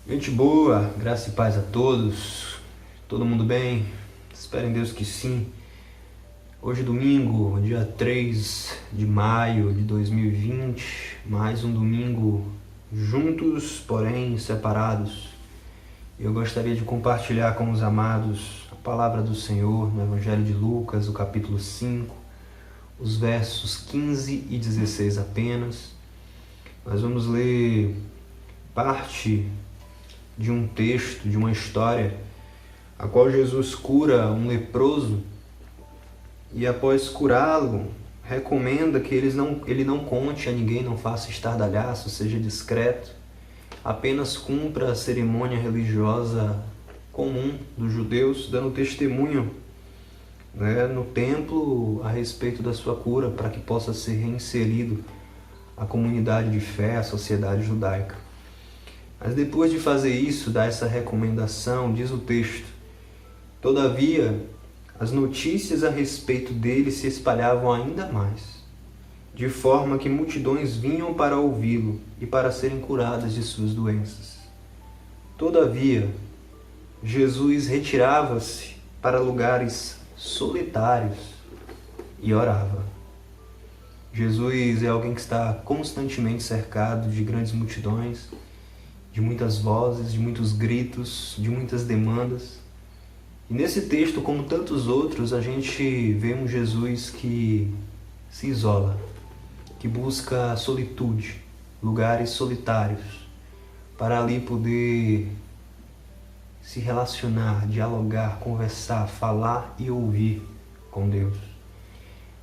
Gente boa, graça e paz a todos. Todo mundo bem? Espero em Deus que sim. Hoje domingo, dia 3 de maio de 2020, mais um domingo juntos, porém separados. Eu gostaria de compartilhar com os amados a palavra do Senhor no Evangelho de Lucas, o capítulo 5, os versos 15 e 16 apenas. Nós vamos ler parte de um texto, de uma história, a qual Jesus cura um leproso e após curá-lo, recomenda que ele não conte a ninguém, não faça estardalhaço, seja discreto, apenas cumpra a cerimônia religiosa comum dos judeus, dando testemunho, no templo a respeito da sua cura, para que possa ser reinserido à comunidade de fé, à sociedade judaica. Mas depois de fazer isso, dar essa recomendação, diz o texto: todavia, as notícias a respeito dele se espalhavam ainda mais, de forma que multidões vinham para ouvi-lo e para serem curadas de suas doenças. Todavia, Jesus retirava-se para lugares solitários e orava. Jesus é alguém que está constantemente cercado de grandes multidões, de muitas vozes, de muitos gritos, de muitas demandas. E nesse texto, como tantos outros, a gente vê um Jesus que se isola, que busca solitude, lugares solitários, para ali poder se relacionar, dialogar, conversar, falar e ouvir com Deus.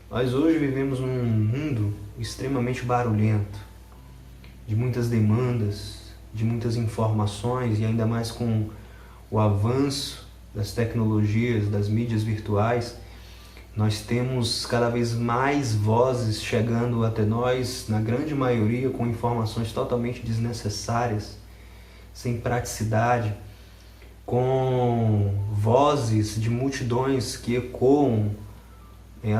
Nós hoje vivemos num mundo extremamente barulhento, de muitas demandas, de muitas informações, e ainda mais com o avanço das tecnologias, das mídias virtuais, nós temos cada vez mais vozes chegando até nós, na grande maioria com informações totalmente desnecessárias, sem praticidade, com vozes de multidões que ecoam,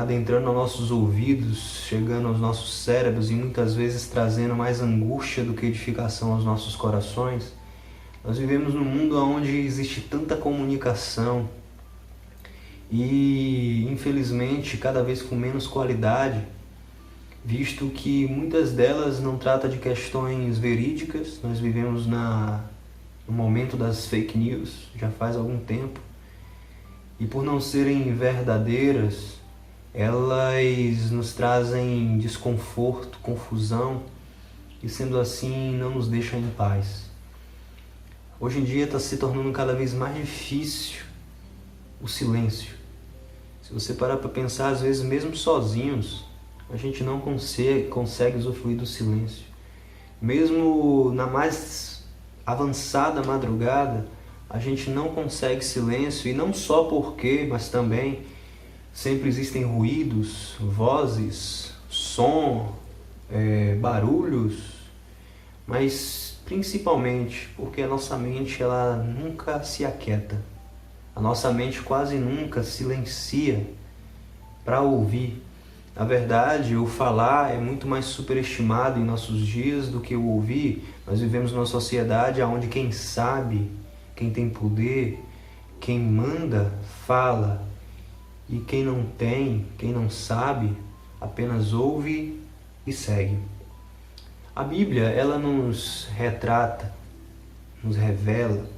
adentrando aos nossos ouvidos, chegando aos nossos cérebros e muitas vezes trazendo mais angústia do que edificação aos nossos corações. Nós vivemos num mundo onde existe tanta comunicação e, infelizmente, cada vez com menos qualidade, visto que muitas delas não tratam de questões verídicas. Nós vivemos no momento das fake news, já faz algum tempo, e por não serem verdadeiras, elas nos trazem desconforto, confusão, e sendo assim não nos deixam em paz. Hoje em dia está se tornando cada vez mais difícil o silêncio. Se você parar para pensar, às vezes mesmo sozinhos, a gente não consegue usufruir do silêncio. Mesmo na mais avançada madrugada, a gente não consegue silêncio, e não só porque, mas também sempre existem ruídos, vozes, som, barulhos, mas principalmente porque a nossa mente ela nunca se aquieta. A nossa mente quase nunca silencia para ouvir. Na verdade, o falar é muito mais superestimado em nossos dias do que o ouvir. Nós vivemos numa sociedade onde quem sabe, quem tem poder, quem manda, fala. E quem não tem, quem não sabe, apenas ouve e segue. A Bíblia, ela nos retrata, nos revela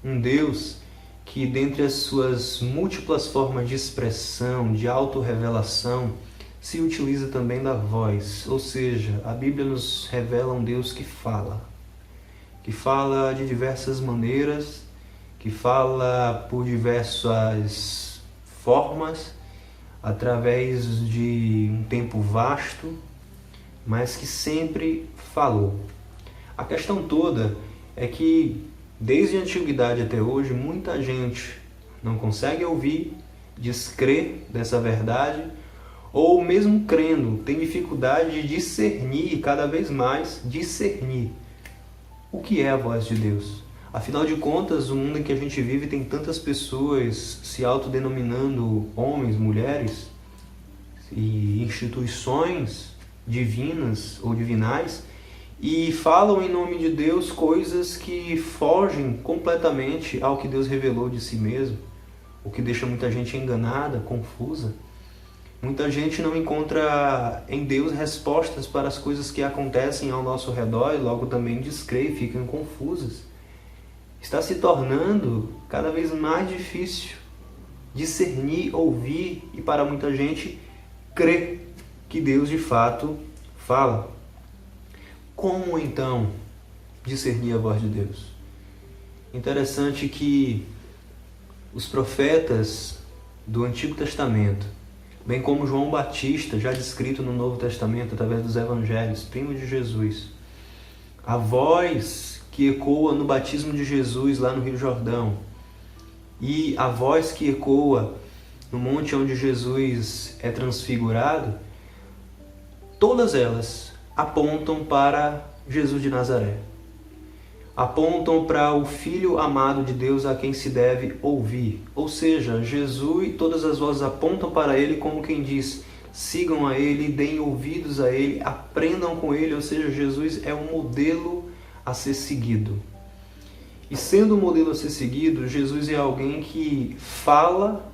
um Deus que, dentre as suas múltiplas formas de expressão, de autorrevelação, se utiliza também da voz. Ou seja, a Bíblia nos revela um Deus que fala de diversas maneiras, que fala por diversas formas, através de um tempo vasto, mas que sempre falou. A questão toda é que, desde a antiguidade até hoje, muita gente não consegue ouvir, descrer dessa verdade, ou mesmo crendo, tem dificuldade de discernir, cada vez mais discernir o que é a voz de Deus. Afinal de contas, o mundo em que a gente vive tem tantas pessoas se autodenominando homens, mulheres e instituições divinas ou divinais e falam em nome de Deus coisas que fogem completamente ao que Deus revelou de si mesmo, o que deixa muita gente enganada, confusa. Muita gente não encontra em Deus respostas para as coisas que acontecem ao nosso redor e logo também descrê e ficam confusas. Está se tornando cada vez mais difícil discernir, ouvir e para muita gente crer que Deus de fato fala. Como então discernir a voz de Deus? Interessante que os profetas do Antigo Testamento, bem como João Batista, já descrito no Novo Testamento através dos Evangelhos, primo de Jesus, a voz que ecoa no batismo de Jesus lá no Rio Jordão e a voz que ecoa no monte onde Jesus é transfigurado, todas elas apontam para Jesus de Nazaré. Apontam para o Filho amado de Deus a quem se deve ouvir. Ou seja, Jesus, todas as vozes apontam para Ele como quem diz, sigam a Ele, deem ouvidos a Ele, aprendam com Ele. Ou seja, Jesus é um modelo a ser seguido. E sendo um modelo a ser seguido, Jesus é alguém que fala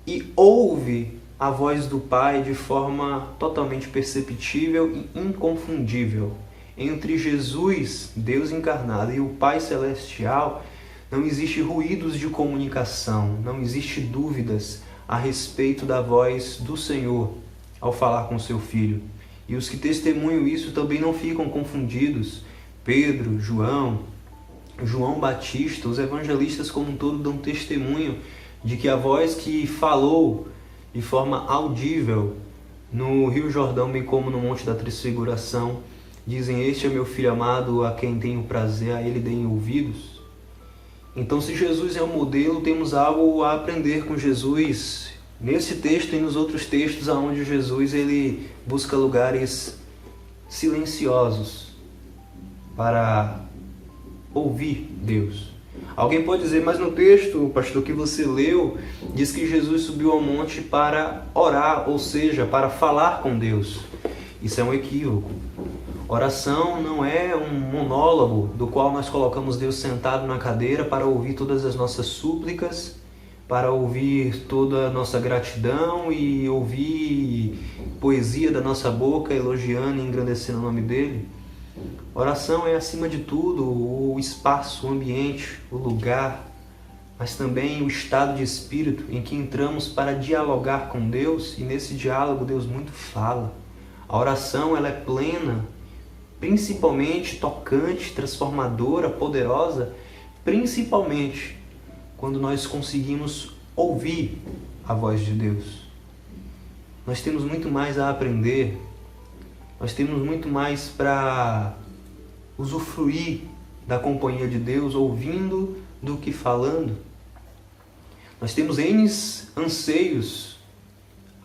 e ouve a voz do Pai de forma totalmente perceptível e inconfundível. Entre Jesus, Deus encarnado, e o Pai Celestial, não existe ruídos de comunicação, não existe dúvidas a respeito da voz do Senhor ao falar com seu Filho. E os que testemunham isso também não ficam confundidos. Pedro, João Batista, os evangelistas como um todo dão testemunho de que a voz que falou de forma audível no Rio Jordão, bem como no Monte da Transfiguração, dizem, este é meu Filho amado, a quem tenho prazer, a ele deem ouvidos. Então, se Jesus é o modelo, temos algo a aprender com Jesus nesse texto e nos outros textos onde Jesus ele busca lugares silenciosos para ouvir Deus. Alguém pode dizer, mas no texto, pastor, que você leu, diz que Jesus subiu ao monte para orar, ou seja, para falar com Deus. Isso é um equívoco. Oração não é um monólogo do qual nós colocamos Deus sentado na cadeira para ouvir todas as nossas súplicas, para ouvir toda a nossa gratidão e ouvir poesia da nossa boca elogiando e engrandecendo o nome dele. Oração é, acima de tudo, o espaço, o ambiente, o lugar, mas também o estado de espírito em que entramos para dialogar com Deus, e nesse diálogo Deus muito fala. A oração ela é plena, principalmente tocante, transformadora, poderosa, principalmente quando nós conseguimos ouvir a voz de Deus. Nós temos muito mais a aprender, nós temos muito mais para usufruir da companhia de Deus, ouvindo do que falando. Nós temos N anseios,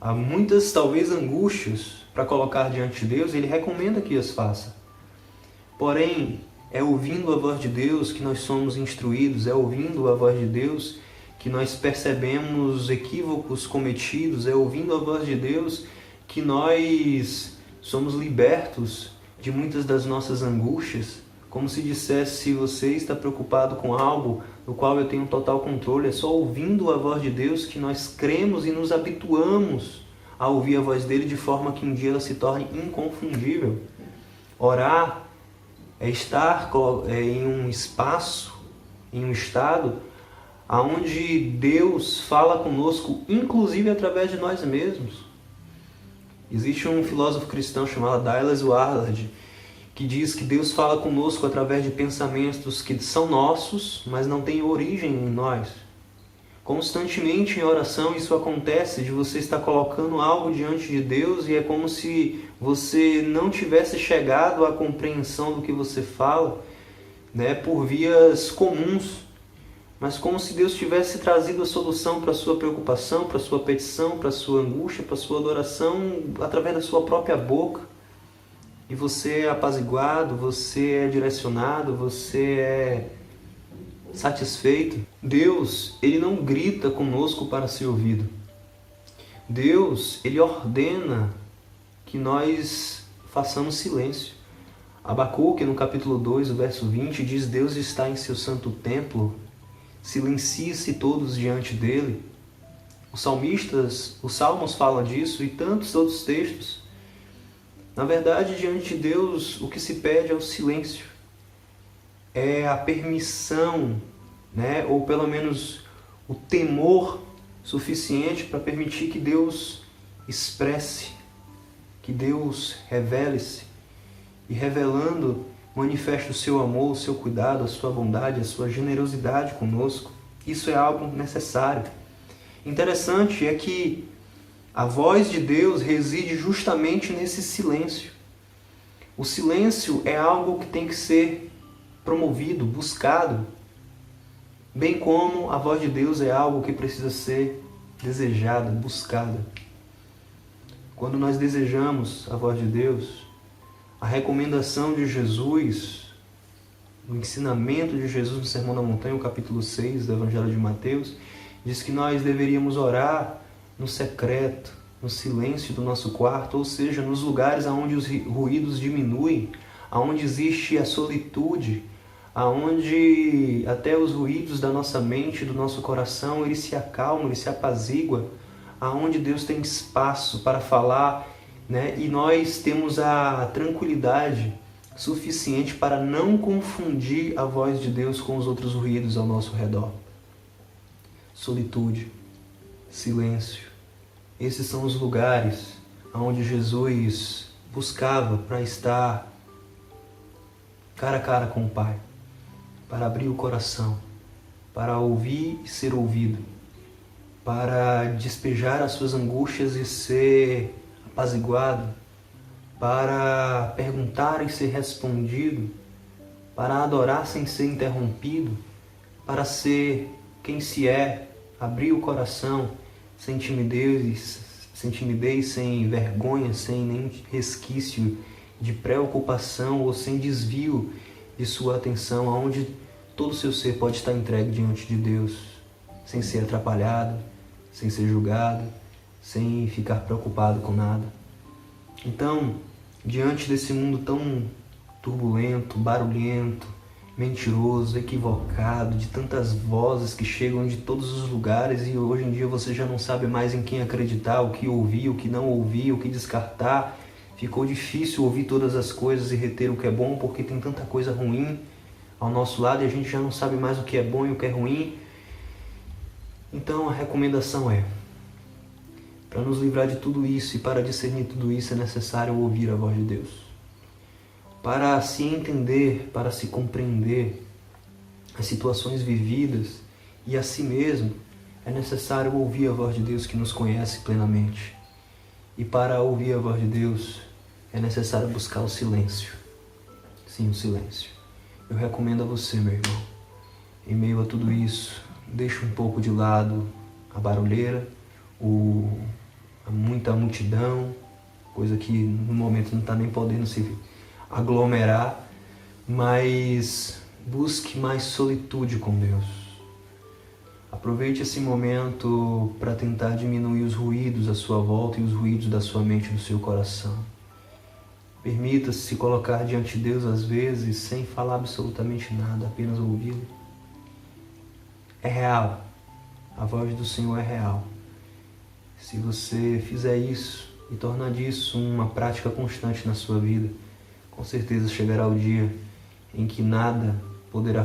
há muitas talvez angústias para colocar diante de Deus, e Ele recomenda que as faça. Porém, é ouvindo a voz de Deus que nós somos instruídos, é ouvindo a voz de Deus que nós percebemos equívocos cometidos, é ouvindo a voz de Deus que nós somos libertos de muitas das nossas angústias. Como se dissesse, se você está preocupado com algo no qual eu tenho total controle, é só ouvindo a voz de Deus que nós cremos e nos habituamos a ouvir a voz dele de forma que um dia ela se torne inconfundível. Orar é estar em um espaço, em um estado onde Deus fala conosco, inclusive através de nós mesmos. Existe um filósofo cristão chamado Dallas Willard, que diz que Deus fala conosco através de pensamentos que são nossos, mas não têm origem em nós. Constantemente em oração isso acontece, de você estar colocando algo diante de Deus e é como se você não tivesse chegado à compreensão do que você fala, por vias comuns, mas como se Deus tivesse trazido a solução para a sua preocupação, para a sua petição, para a sua angústia, para a sua adoração, através da sua própria boca. E você é apaziguado, você é direcionado, você é satisfeito. Deus, Ele não grita conosco para ser ouvido. Deus, Ele ordena que nós façamos silêncio. Abacuque, no capítulo 2, o verso 20, diz: Deus está em seu santo templo, silencie-se todos diante dele. Os Salmos falam disso e tantos outros textos. Na verdade, diante de Deus, o que se pede é o silêncio. É a permissão, né? Ou pelo menos o temor suficiente para permitir que Deus expresse, que Deus revele-se. E revelando, manifeste o seu amor, o seu cuidado, a sua bondade, a sua generosidade conosco. Isso é algo necessário. Interessante é que a voz de Deus reside justamente nesse silêncio. O silêncio é algo que tem que ser promovido, buscado, bem como a voz de Deus é algo que precisa ser desejada, buscada. Quando nós desejamos a voz de Deus, a recomendação de Jesus, o ensinamento de Jesus no Sermão da Montanha, o capítulo 6 do Evangelho de Mateus, diz que nós deveríamos orar no secreto, no silêncio do nosso quarto, ou seja, nos lugares onde os ruídos diminuem, onde existe a solitude, onde até os ruídos da nossa mente, do nosso coração, eles se acalmam, eles se apaziguam, aonde Deus tem espaço para falar, né? E nós temos a tranquilidade suficiente para não confundir a voz de Deus com os outros ruídos ao nosso redor. Solitude, silêncio. Esses são os lugares onde Jesus buscava para estar cara a cara com o Pai, para abrir o coração, para ouvir e ser ouvido, para despejar as suas angústias e ser apaziguado, para perguntar e ser respondido, para adorar sem ser interrompido, para ser quem se é, abrir o coração sem timidez, sem vergonha, sem nenhum resquício de preocupação ou sem desvio de sua atenção, aonde todo o seu ser pode estar entregue diante de Deus, sem ser atrapalhado, sem ser julgado, sem ficar preocupado com nada. Então, diante desse mundo tão turbulento, barulhento, mentiroso, equivocado, de tantas vozes que chegam de todos os lugares e hoje em dia você já não sabe mais em quem acreditar, o que ouvir, o que não ouvir, o que descartar. Ficou difícil ouvir todas as coisas e reter o que é bom porque tem tanta coisa ruim ao nosso lado e a gente já não sabe mais o que é bom e o que é ruim. Então a recomendação é: para nos livrar de tudo isso e para discernir tudo isso é necessário ouvir a voz de Deus. Para se entender, para se compreender as situações vividas e a si mesmo, é necessário ouvir a voz de Deus que nos conhece plenamente. E para ouvir a voz de Deus, é necessário buscar o silêncio. Sim, o silêncio. Eu recomendo a você, meu irmão, em meio a tudo isso, deixe um pouco de lado a barulheira, muita multidão, coisa que no momento não está nem podendo se aglomerar, mas busque mais solitude com Deus. Aproveite esse momento para tentar diminuir os ruídos à sua volta e os ruídos da sua mente e do seu coração. Permita-se se colocar diante de Deus às vezes sem falar absolutamente nada, apenas ouvi-lo. É real. A voz do Senhor é real. Se você fizer isso e tornar disso uma prática constante na sua vida, com certeza chegará o dia em que nada poderá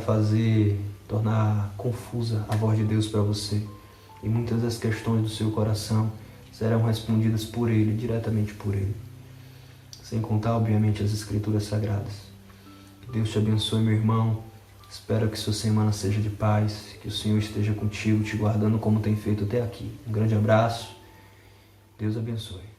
tornar confusa a voz de Deus para você. E muitas das questões do seu coração serão respondidas por Ele, diretamente por Ele. Sem contar, obviamente, as Escrituras Sagradas. Que Deus te abençoe, meu irmão. Espero que sua semana seja de paz, que o Senhor esteja contigo, te guardando como tem feito até aqui. Um grande abraço. Deus abençoe.